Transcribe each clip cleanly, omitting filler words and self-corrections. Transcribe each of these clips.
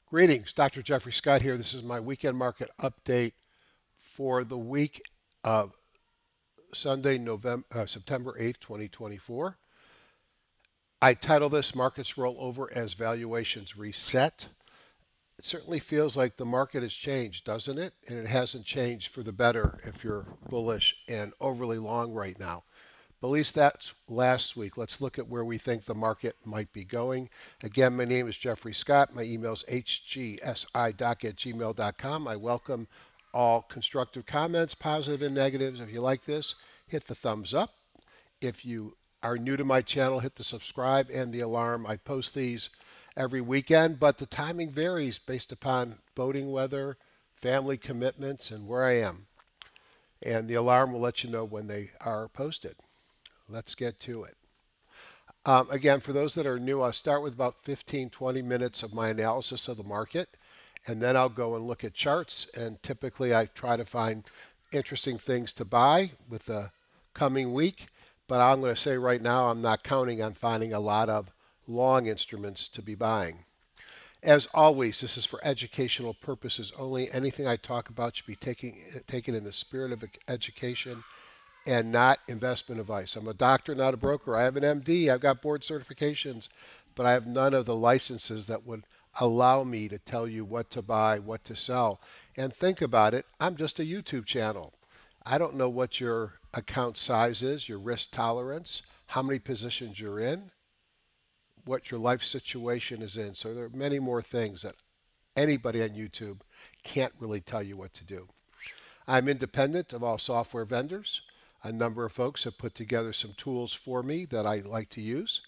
Greetings, Dr. Jeffrey Scott here. This is my weekend market update for the week of Sunday, September 8th, 2024. I title this Markets Roll Over as Valuations Reset. It certainly feels like the market has changed, doesn't it? And it hasn't changed for the better if you're bullish and overly long right now. But at least that's last week. Let's look at where we think the market might be going. Again, my name is Jeffrey Scott. My email is hgsidoc@gmail.com. I welcome all constructive comments, positive and negatives. If you like this, hit the thumbs up. If you are new to my channel, hit the subscribe and the alarm. I post these every weekend, but the timing varies based upon boating weather, family commitments, and where I am. And the alarm will let you know when they are posted. Let's get to it. Again, for those that are new, I'll start with about 15, 20 minutes of my analysis of the market, and then I'll go and look at charts. And typically, I try to find interesting things to buy with the coming week. But I'm going to say right now, I'm not counting on finding a lot of long instruments to be buying. As always, this is for educational purposes only. Anything I talk about should be taken in the spirit of education and not investment advice. I'm a doctor, not a broker. I have an MD, I've got board certifications, but I have none of the licenses that would allow me to tell you what to buy, what to sell. And think about it, I'm just a YouTube channel. I don't know what your account size is, your risk tolerance, how many positions you're in, what your life situation is in. So there are many more things that anybody on YouTube can't really tell you what to do. I'm independent of all software vendors. A number of folks have put together some tools for me that I like to use,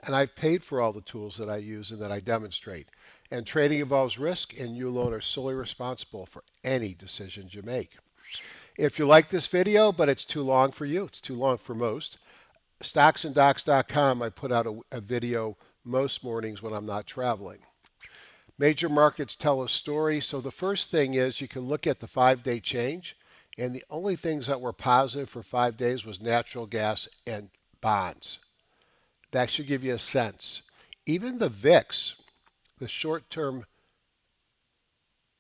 and I've paid for all the tools that I use and that I demonstrate. And trading involves risk, and you alone are solely responsible for any decisions you make. If you like this video, but it's too long for you, it's too long for most, stocksanddocs.com, I put out a video most mornings when I'm not traveling. Major markets tell a story. So the first thing is you can look at the 5-day change. And the only things that were positive for 5 days was natural gas and bonds. That should give you a sense. Even the VIX, the short-term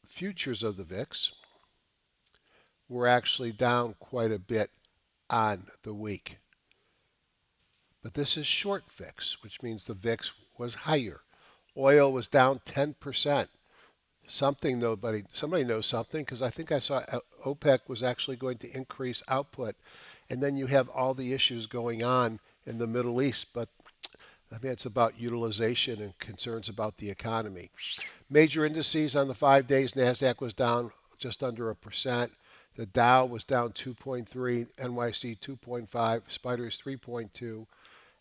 futures of the VIX, were actually down quite a bit on the week. But this is short VIX, which means the VIX was higher. Oil was down 10%. Somebody knows something because I think I saw OPEC was actually going to increase output, and then you have all the issues going on in the Middle East. But I mean, it's about utilization and concerns about the economy. Major indices on the 5 days: Nasdaq was down just under 1%. The Dow was down 2.3, NYC 2.5, Spiders 3.2,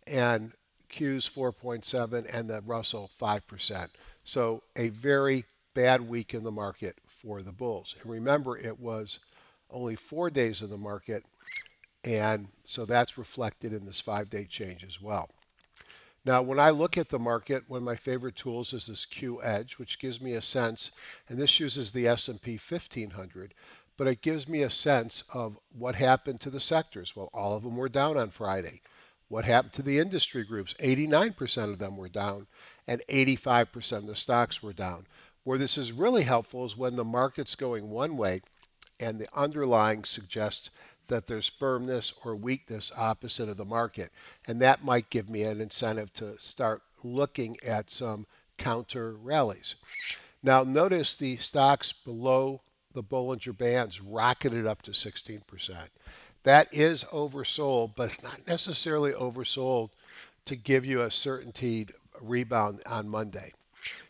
and Q's 4.7, and the Russell 5%. So a very bad week in the market for the bulls. And remember, it was only 4 days in the market, and so that's reflected in this 5-day change as well. Now, when I look at the market, one of my favorite tools is this Q Edge, which gives me a sense, and this uses the S&P 1500, but it gives me a sense of what happened to the sectors. Well, all of them were down on Friday. What happened to the industry groups? 89% of them were down, and 85% of the stocks were down. Where this is really helpful is when the market's going one way and the underlying suggests that there's firmness or weakness opposite of the market. And that might give me an incentive to start looking at some counter rallies. Now, notice the stocks below the Bollinger Bands rocketed up to 16%. That is oversold, but it's not necessarily oversold to give you a certainty rebound on Monday.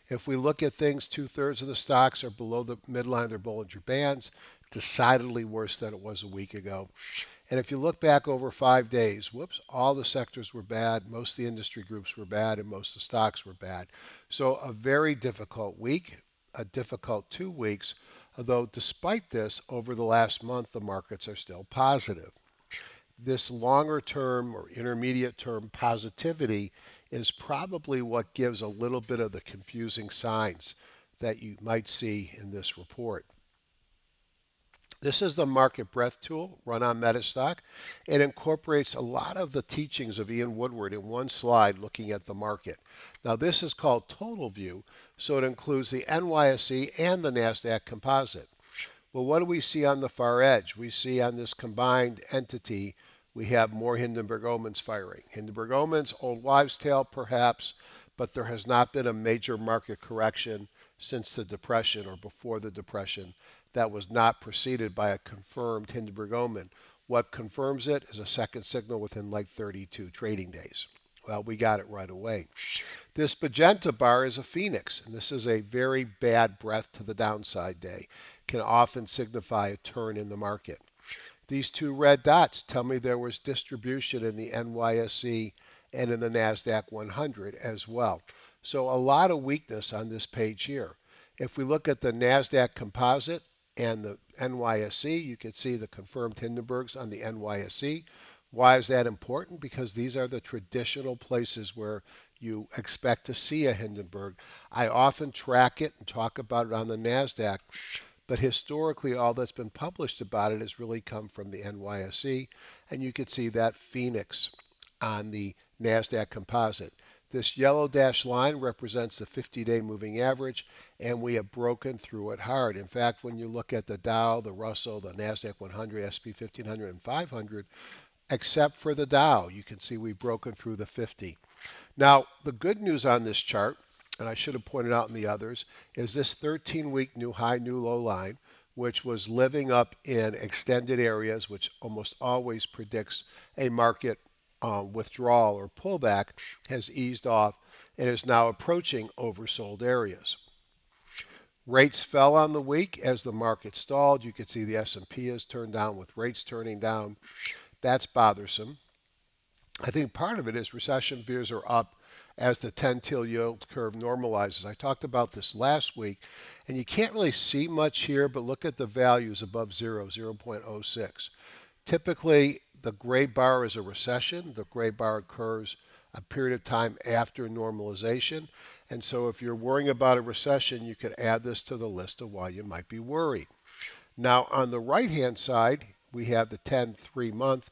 If we look at things, 2/3 of the stocks are below the midline of their Bollinger Bands, decidedly worse than it was a week ago. And if you look back over 5 days, whoops, all the sectors were bad, most of the industry groups were bad, and most of the stocks were bad. So a very difficult week, a difficult 2 weeks, although despite this, over the last month, the markets are still positive. This longer term or intermediate term positivity is probably what gives a little bit of the confusing signs that you might see in this report. This is the market breadth tool run on Metastock. It incorporates a lot of the teachings of Ian Woodward in one slide looking at the market. Now this is called total view, so it includes the NYSE and the NASDAQ composite. Well, what do we see on the far edge? We see on this combined entity, we have more Hindenburg Omens firing. Hindenburg Omens, old wives' tale perhaps, but there has not been a major market correction since the Depression or before the Depression that was not preceded by a confirmed Hindenburg Omen. What confirms it is a second signal within like 32 trading days. Well, we got it right away. This magenta bar is a phoenix, and this is a very bad breath to the downside day. Can often signify a turn in the market. These two red dots tell me there was distribution in the NYSE and in the NASDAQ 100 as well. So a lot of weakness on this page here. If we look at the NASDAQ composite and the NYSE, you can see the confirmed Hindenburgs on the NYSE. Why is that important? Because these are the traditional places where you expect to see a Hindenburg. I often track it and talk about it on the NASDAQ, but historically all that's been published about it has really come from the NYSE, and you can see that phoenix on the NASDAQ composite. This yellow dashed line represents the 50-day moving average, and we have broken through it hard. In fact, when you look at the Dow, the Russell, the NASDAQ 100, SP 1500, and 500, except for the Dow, you can see we've broken through the 50. Now, the good news on this chart, and I should have pointed out in the others, is this 13-week new high, new low line, which was living up in extended areas, which almost always predicts a market withdrawal or pullback, has eased off and is now approaching oversold areas. Rates fell on the week as the market stalled. You can see the S&P has turned down with rates turning down. That's bothersome. I think part of it is recession fears are up as the 10-till yield curve normalizes. I talked about this last week, and you can't really see much here, but look at the values above 0.06. Typically, the gray bar is a recession. The gray bar occurs a period of time after normalization. And so if you're worrying about a recession, you could add this to the list of why you might be worried. Now, on the right-hand side, we have the 10 3-month,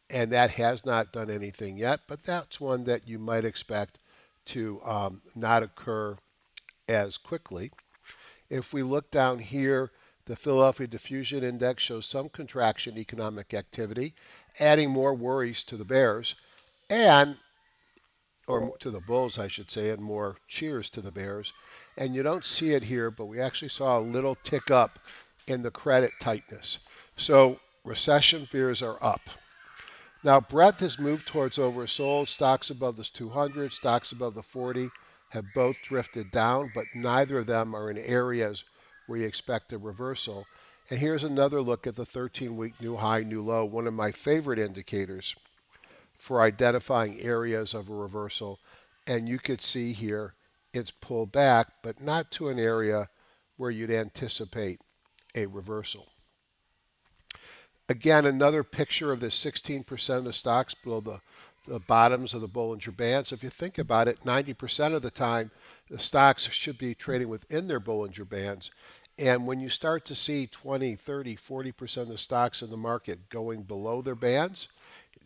and that has not done anything yet, but that's one that you might expect to not occur as quickly. If we look down here, the Philadelphia Diffusion Index shows some contraction in economic activity, adding more worries to the bears, or to the bulls, I should say, and more cheers to the bears. And you don't see it here, but we actually saw a little tick up in the credit tightness. So recession fears are up. Now, breadth has moved towards oversold. Stocks above the 200, stocks above the 40 have both drifted down, but neither of them are in areas where you expect a reversal. And here's another look at the 13-week new high, new low, one of my favorite indicators for identifying areas of a reversal. And you could see here it's pulled back, but not to an area where you'd anticipate a reversal. Again, another picture of the 16% of the stocks below the bottoms of the Bollinger Band. So if you think about it, 90% of the time, the stocks should be trading within their Bollinger Bands. And when you start to see 20, 30, 40% of the stocks in the market going below their bands,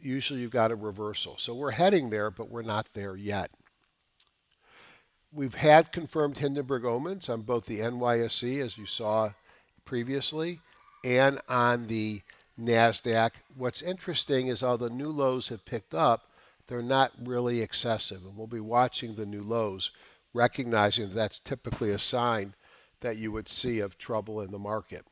usually you've got a reversal. So we're heading there, but we're not there yet. We've had confirmed Hindenburg Omens on both the NYSE, as you saw previously, and on the NASDAQ. What's interesting is all the new lows have picked up, they're not really excessive. And we'll be watching the new lows, recognizing that that's typically a sign that you would see of trouble in the market.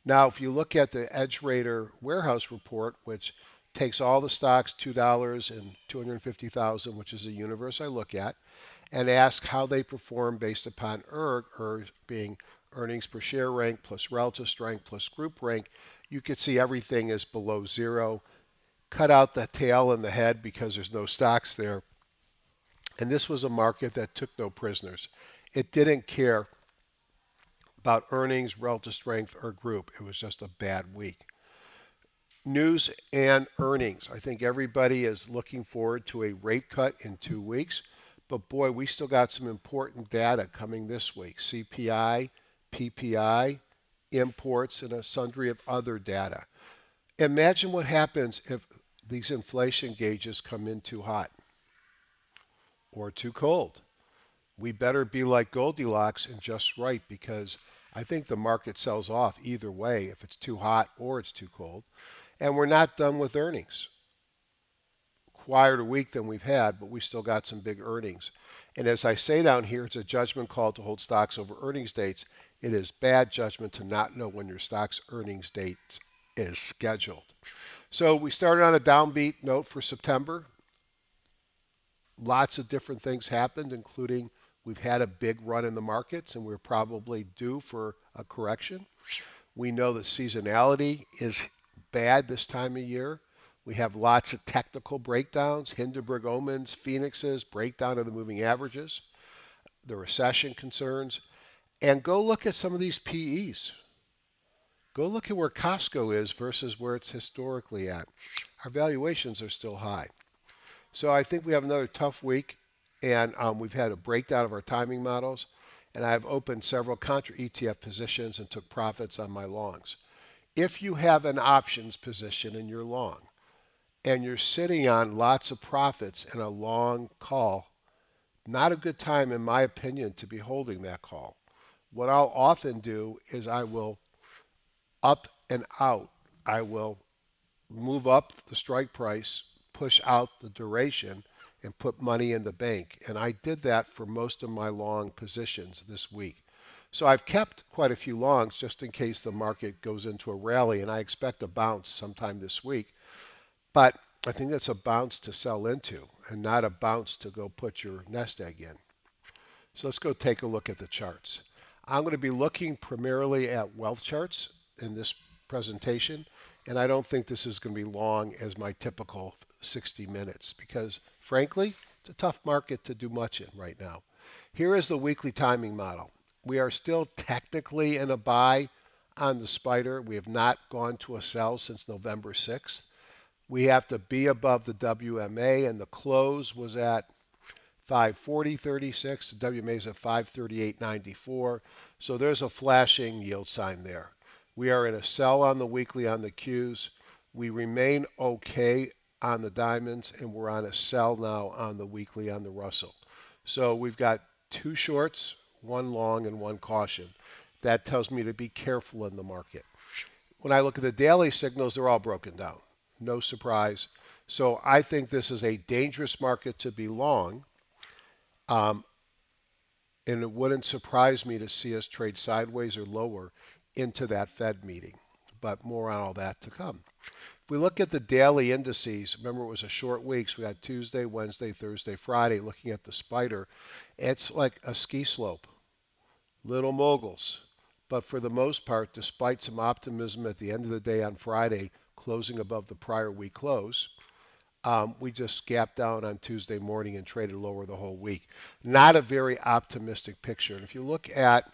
Now, if you look at the Edge Rater warehouse report, which takes all the stocks, $2 and 250,000, which is the universe I look at, and ask how they perform based upon ERG being earnings per share rank plus relative strength plus group rank, you could see everything is below zero. Cut out the tail and the head because there's no stocks there. And this was a market that took no prisoners. It didn't care about earnings, relative strength, or group. It was just a bad week. News and earnings. I think everybody is looking forward to a rate cut in 2 weeks. But boy, we still got some important data coming this week. CPI, PPI, imports, and a sundry of other data. Imagine what happens if these inflation gauges come in too hot or too cold. We better be like Goldilocks and just right, because I think the market sells off either way if it's too hot or it's too cold. And we're not done with earnings. Quieter week than we've had, but we still got some big earnings. And as I say down here, it's a judgment call to hold stocks over earnings dates. It is bad judgment to not know when your stock's earnings date is scheduled. So we started on a downbeat note for September. Lots of different things happened, including we've had a big run in the markets and we're probably due for a correction. We know that seasonality is bad this time of year. We have lots of technical breakdowns, Hindenburg Omens, Phoenixes, breakdown of the moving averages, the recession concerns, and go look at some of these PEs. Go look at where Costco is versus where it's historically at. Our valuations are still high. So I think we have another tough week, and we've had a breakdown of our timing models, and I've opened several contra ETF positions and took profits on my longs. If you have an options position in your long and you're sitting on lots of profits in a long call, not a good time, in my opinion, to be holding that call. What I'll often do is I will up and out. I will move up the strike price, push out the duration, and put money in the bank. And I did that for most of my long positions this week. So I've kept quite a few longs just in case the market goes into a rally, and I expect a bounce sometime this week. But I think that's a bounce to sell into and not a bounce to go put your nest egg in. So let's go take a look at the charts. I'm going to be looking primarily at wealth charts in this presentation, and I don't think this is going to be long as my typical 60 minutes because, frankly, it's a tough market to do much in right now. Here is the weekly timing model. We are still technically in a buy on the spider. We have not gone to a sell since November 6th. We have to be above the WMA, and the close was at 540.36. The WMA is at 538.94. So there's a flashing yield sign there. We are in a sell on the weekly on the Qs. We remain okay on the diamonds, and we're on a sell now on the weekly on the Russell. So we've got two shorts, one long, and one caution. That tells me to be careful in the market. When I look at the daily signals, they're all broken down. No surprise. So I think this is a dangerous market to be long. And it wouldn't surprise me to see us trade sideways or lower into that Fed meeting. But more on all that to come. If we look at the daily indices, remember it was a short week, so we had Tuesday, Wednesday, Thursday, Friday. Looking at the spider, it's like a ski slope, little moguls. But for the most part, despite some optimism at the end of the day on Friday, closing above the prior week close, we just gapped down on Tuesday morning and traded lower the whole week. Not a very optimistic picture. And if you look at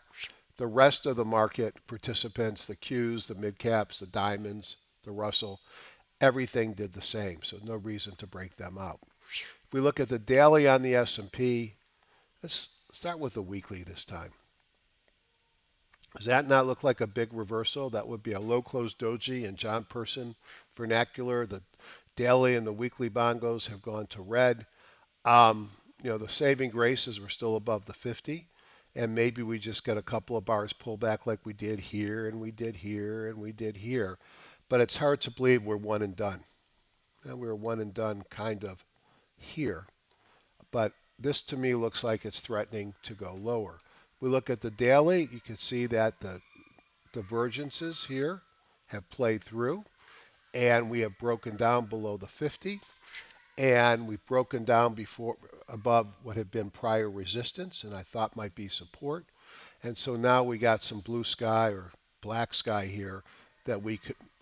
the rest of the market participants, the Qs, the mid caps, the diamonds, the Russell, everything did the same. So no reason to break them out. If we look at the daily on the S&P, let's start with the weekly this time. Does that not look like a big reversal? That would be a low close doji in John Person vernacular. The daily and the weekly bongos have gone to red. The saving grace is we're still above the 50, and maybe we just get a couple of bars pull back like we did here and we did here and we did here. But it's hard to believe we're one and done. And we're one and done kind of here. But this to me looks like it's threatening to go lower. We look at the daily, you can see that the divergences here have played through, and we have broken down below the 50, and we've broken down before above what had been prior resistance and I thought might be support. And so now we got some blue sky or black sky here that we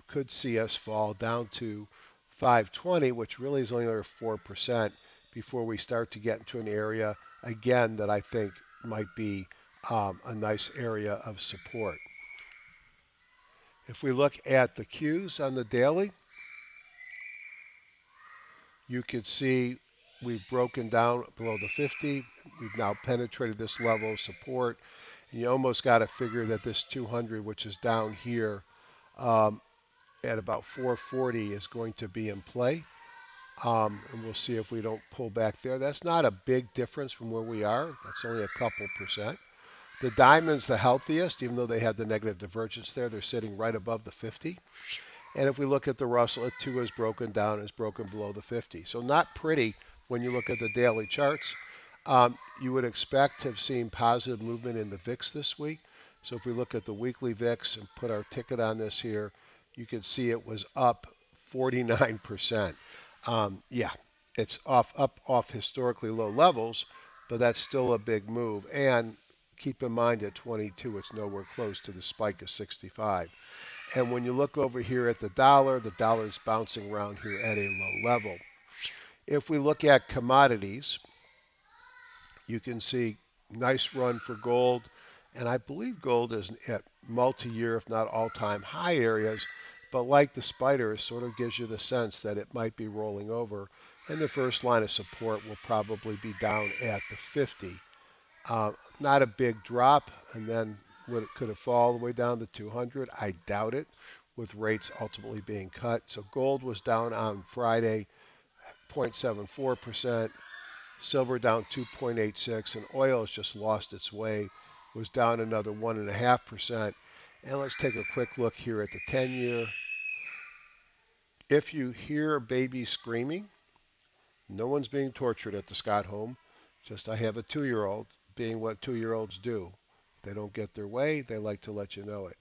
could see us fall down to 520, which really is only another 4% before we start to get into an area again that I think might be a nice area of support. If we look at the Qs on the daily, you can see we've broken down below the 50. We've now penetrated this level of support. You almost got to figure that this 200, which is down here um, at about 440, is going to be in play. And we'll see if we don't pull back there. That's not a big difference from where we are. That's only a couple percent. The diamond's the healthiest, even though they had the negative divergence there. They're sitting right above the 50. And if we look at the Russell, it too is broken down, is broken below the 50. So not pretty when you look at the daily charts. You would expect to have seen positive movement in the VIX this week. So if we look at the weekly VIX and put our ticket on this here, you can see it was up 49%. Yeah, it's up off historically low levels, but that's still a big move. And keep in mind at 22, it's nowhere close to the spike of 65. And when you look over here at the dollar's bouncing around here at a low level. If we look at commodities, you can see nice run for gold. And I believe gold is at multi-year, if not all-time high areas. But like the spider, it sort of gives you the sense that it might be rolling over. And the first line of support will probably be down at the 50. Not a big drop, and then could it fall all the way down to 200? I doubt it, with rates ultimately being cut. So gold was down on Friday, 0.74%, silver down 2.86, and oil has just lost its way, was down another 1.5%. And let's take a quick look here at the 10-year. If you hear a baby screaming, no one's being tortured at the Scott home. Just I have a 2-year-old being what 2-year-olds do. They don't get their way. They like to let you know it.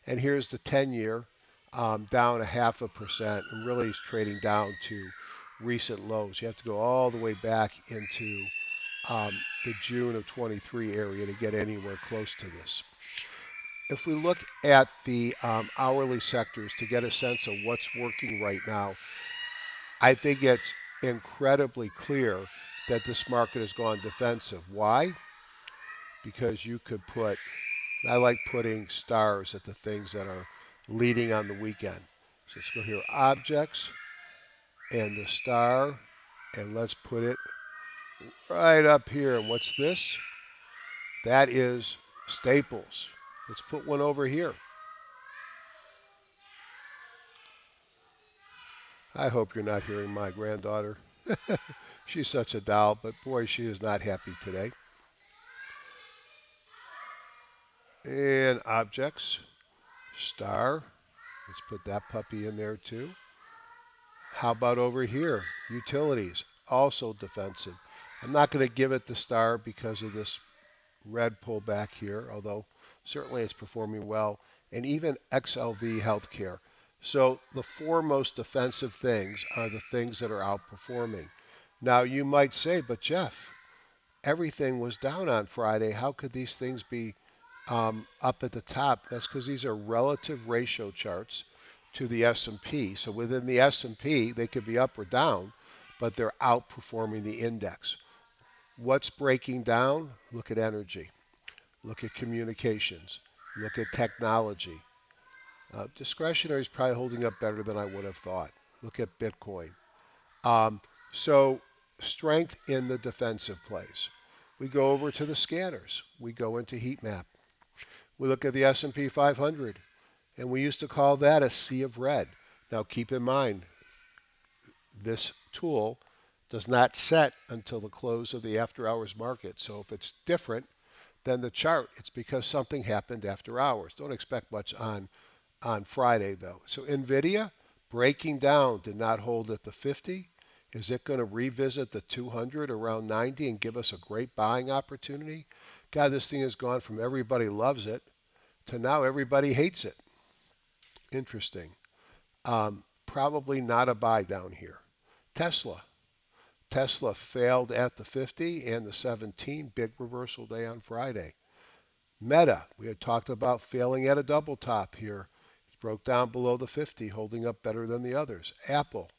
And here's the 10-year down 0.5% and really is trading down to recent lows. You have to go all the way back into the June of 23 area to get anywhere close to this. If we look at the hourly sectors to get a sense of what's working right now, I think it's incredibly clear that this market has gone defensive. Why? Because you could put, I like putting stars at the things that are leading on the weekend. So let's go here, objects, and the star, and let's put it right up here. And what's this? That is staples. Let's put one over here. I hope you're not hearing my granddaughter. She's such a doll, but boy, she is not happy today. And objects, star. Let's put that puppy in there too. How about over here? Utilities, also defensive. I'm not going to give it the star because of this red pullback here, although certainly it's performing well. And even XLV healthcare. So the four most defensive things are the things that are outperforming. Now you might say, but Jeff, everything was down on Friday. How could these things be up at the top? That's because these are relative ratio charts to the S&P. So within the S&P, they could be up or down, but they're outperforming the index. What's breaking down? Look at energy. Look at communications. Look at technology. Discretionary is probably holding up better than I would have thought. Look at Bitcoin. Um, so strength in the defensive plays. We go over to the scanners. We go into heat map. We look at the S&P 500, and we used to call that a sea of red. Now keep in mind, this tool does not set until the close of the after hours market. So if it's different than the chart, it's because something happened after hours. Don't expect much on Friday though. So Nvidia breaking down, did not hold at the 50. Is it going to revisit the 200 around 90 and give us a great buying opportunity? God, this thing has gone from everybody loves it to now everybody hates it. Interesting. Probably not a buy down here. Tesla. Tesla failed at the 50 and the 17, big reversal day on Friday. Meta, we had talked about failing at a double top here. It broke down below the 50, holding up better than the others. Apple,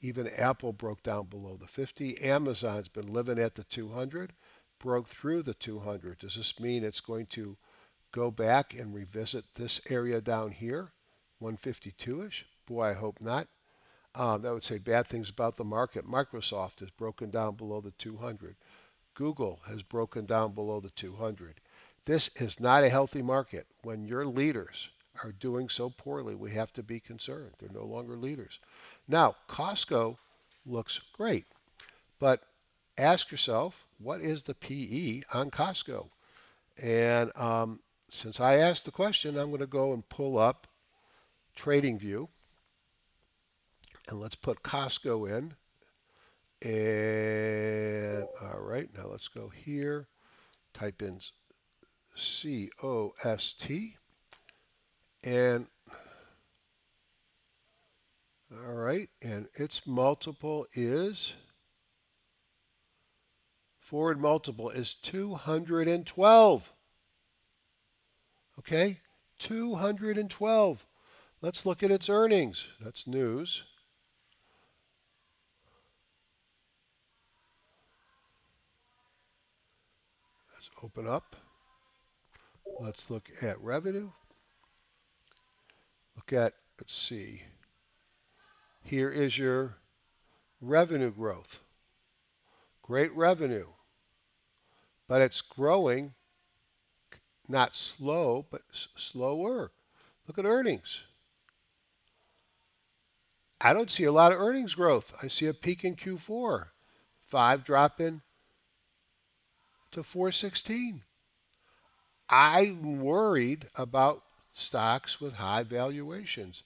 even Apple broke down below the 50. Amazon's been living at the 200, broke through the 200. Does this mean it's going to go back and revisit this area down here, 152-ish? Boy, I hope not. That would say bad things about the market. Microsoft has broken down below the 200. Google has broken down below the 200. This is not a healthy market. When your leaders are doing so poorly, we have to be concerned. They're no longer leaders. Now, Costco looks great, but ask yourself, what is the PE on Costco? And since I asked the question, I'm going to go and pull up TradingView, and let's put Costco in. And all right, now let's go here, type in COST, and all right, and its multiple is, forward multiple is 212. Okay, 212. Let's look at its earnings. That's news. Let's open up. Let's look at revenue. Look at, let's see. Here is your revenue growth. Great revenue, but it's growing not slow, but slower. Look at earnings. I don't see a lot of earnings growth. I see a peak in Q4. 5 dropping to 416. I'm worried about stocks with high valuations.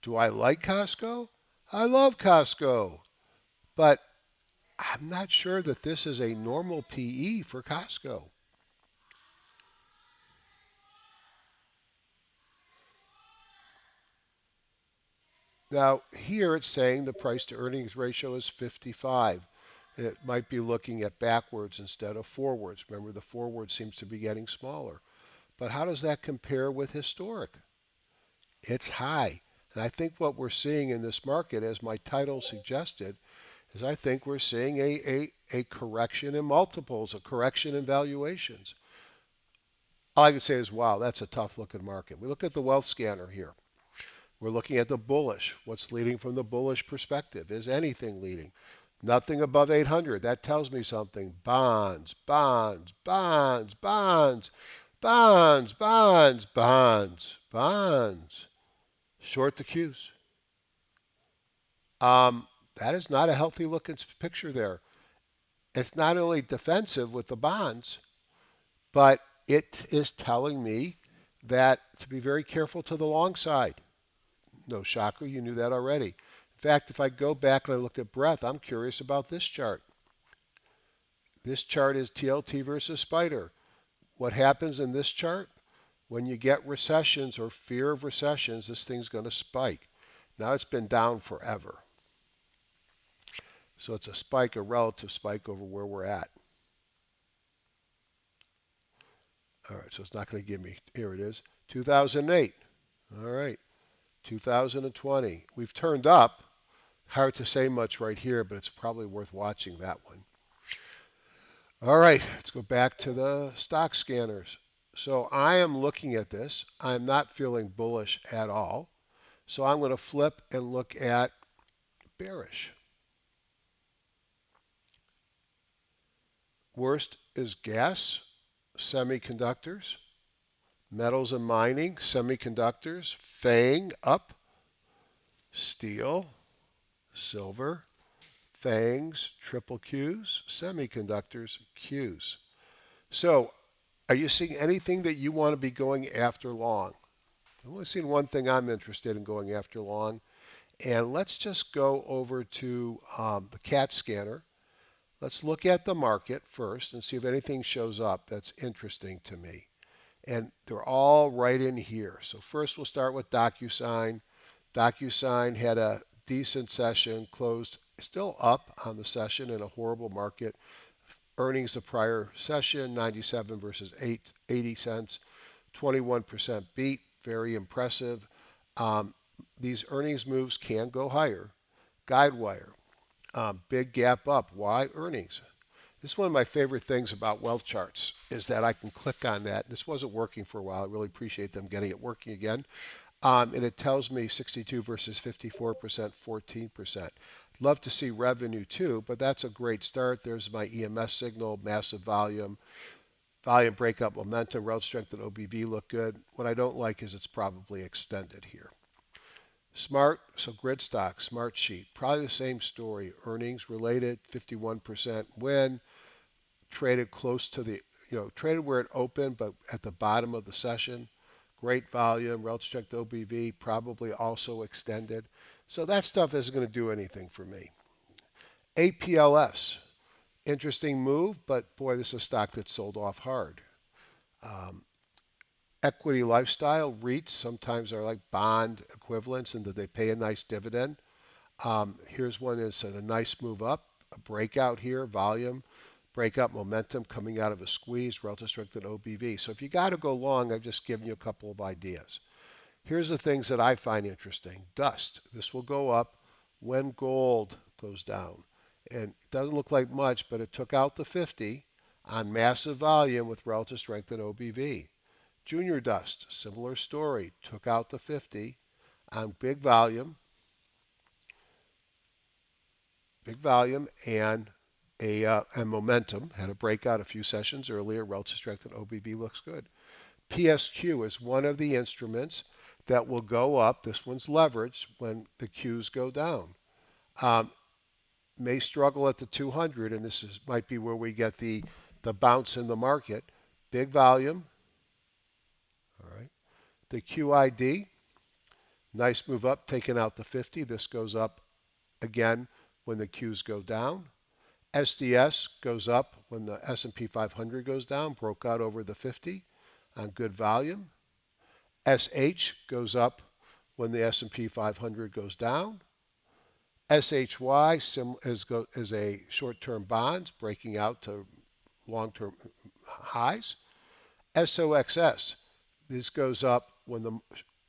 Do I like Costco? I love Costco, but I'm not sure that this is a normal PE for Costco. Now, here it's saying the price to earnings ratio is 55. And it might be looking at backwards instead of forwards. Remember, the forward seems to be getting smaller. But how does that compare with historic? It's high. And I think what we're seeing in this market, as my title suggested, is I think we're seeing a correction in multiples, a correction in valuations. All I can say is, wow, that's a tough looking market. We look at the wealth scanner here. We're looking at the bullish. What's leading from the bullish perspective? Is anything leading? Nothing above 800. That tells me something. Bonds, bonds, bonds, bonds, bonds, bonds, bonds, bonds. Short the Qs. That is not a healthy looking picture there. It's not only defensive with the bonds, but it is telling me that to be very careful to the long side. No shocker, you knew that already. In fact, if I go back and I looked at breadth, I'm curious about this chart. This chart is TLT versus Spider. What happens in this chart? When you get recessions or fear of recessions, this thing's going to spike. Now it's been down forever. So it's a spike, a relative spike over where we're at. All right, so it's not going to give me, here it is, 2008. All right, 2020. We've turned up. Hard to say much right here, but it's probably worth watching that one. All right, let's go back to the stock scanners. So I am looking at this. I'm not feeling bullish at all. So I'm going to flip and look at bearish. Worst is gas, semiconductors, metals and mining, semiconductors, FANG up, steel, silver, FANGs, triple Qs, semiconductors, Qs. So are you seeing anything that you want to be going after long? I've only seen one thing I'm interested in going after long. And let's just go over to the CAT scanner. Let's look at the market first and see if anything shows up that's interesting to me. And they're all right in here. So first we'll start with DocuSign. DocuSign had a decent session, closed still up on the session in a horrible market. Earnings the prior session, 97 versus 80 cents, 21% beat, very impressive. These earnings moves can go higher. Guidewire, big gap up. Why? Earnings. This is one of my favorite things about wealth charts is that I can click on that. This wasn't working for a while. I really appreciate them getting it working again. And it tells me 62 versus 54%, 14%. Love to see revenue too, but that's a great start. There's my EMS signal, massive volume. volume breakup momentum, relative strength and OBV look good. What I don't like is it's probably extended here. Smart, so grid stock, smart sheet, probably the same story. Earnings related, 51% win, traded close to the, traded where it opened, but at the bottom of the session. Great volume, relative strength OBV, probably also extended. So that stuff isn't going to do anything for me. APLS, interesting move, but boy, this is a stock that sold off hard. Um, Equity lifestyle REITs sometimes are like bond equivalents in that they pay a nice dividend. Here's one that's a nice move up, a breakout here, volume, breakout momentum coming out of a squeeze, relative strength and OBV. So if you got to go long, I've just given you a couple of ideas. Here's the things that I find interesting. Dust. This will go up when gold goes down. And it doesn't look like much, but it took out the 50 on massive volume with relative strength and OBV. Junior dust, similar story. Took out the 50 on big volume and and momentum. Had a breakout a few sessions earlier. Relative strength and OBV looks good. PSQ is one of the instruments that will go up. This one's leveraged when the Qs go down. Um, may struggle at the 200, and might be where we get the bounce in the market. Big volume. All right. The QID, nice move up, taking out the 50. This goes up again when the Qs go down. SDS goes up when the S&P 500 goes down, broke out over the 50 on good volume. SH goes up when the S&P 500 goes down. SHY is a short-term bonds breaking out to long-term highs. SOXS, this goes up when the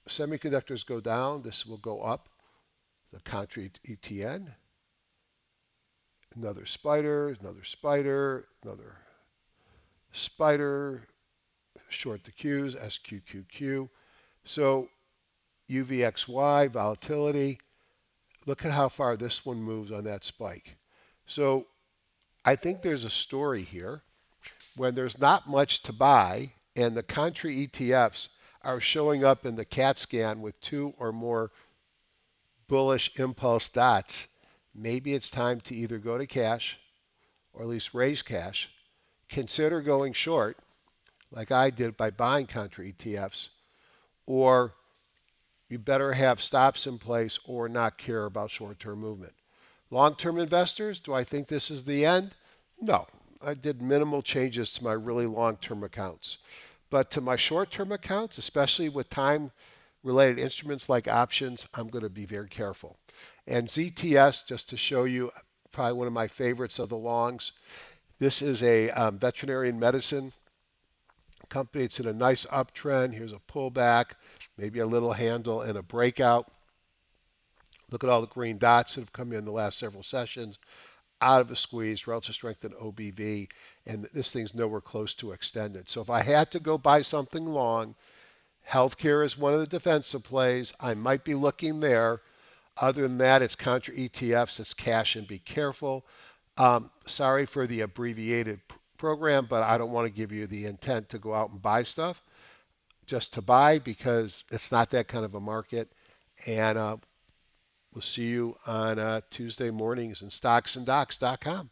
semiconductors go down. This will go up. The contra ETN. Another spider, another spider, another spider. Short the Qs, SQQQ. So UVXY, volatility. Look at how far this one moves on that spike. So I think there's a story here when there's not much to buy and the contra ETFs are showing up in the CAT scan with two or more bullish impulse dots. Maybe it's time to either go to cash or at least raise cash, consider going short like I did by buying contra ETFs, or you better have stops in place or not care about short-term movement. Long-term investors, do I think this is the end? No. I did minimal changes to my really long-term accounts. But to my short-term accounts, especially with time-related instruments like options, I'm going to be very careful. And ZTS, just to show you, probably one of my favorites of the longs. This is a veterinarian medicine company. It's in a nice uptrend. Here's a pullback, maybe a little handle and a breakout. Look at all the green dots that have come in the last several sessions. Out of a squeeze, relative strength and OBV, and this thing's nowhere close to extended. So if I had to go buy something long, healthcare is one of the defensive plays. I might be looking there. Other than that, it's contra ETFs, it's cash, and be careful. Sorry for the abbreviated program, but I don't want to give you the intent to go out and buy stuff just to buy because it's not that kind of a market. And we'll see you on Tuesday mornings in stocksanddocs.com.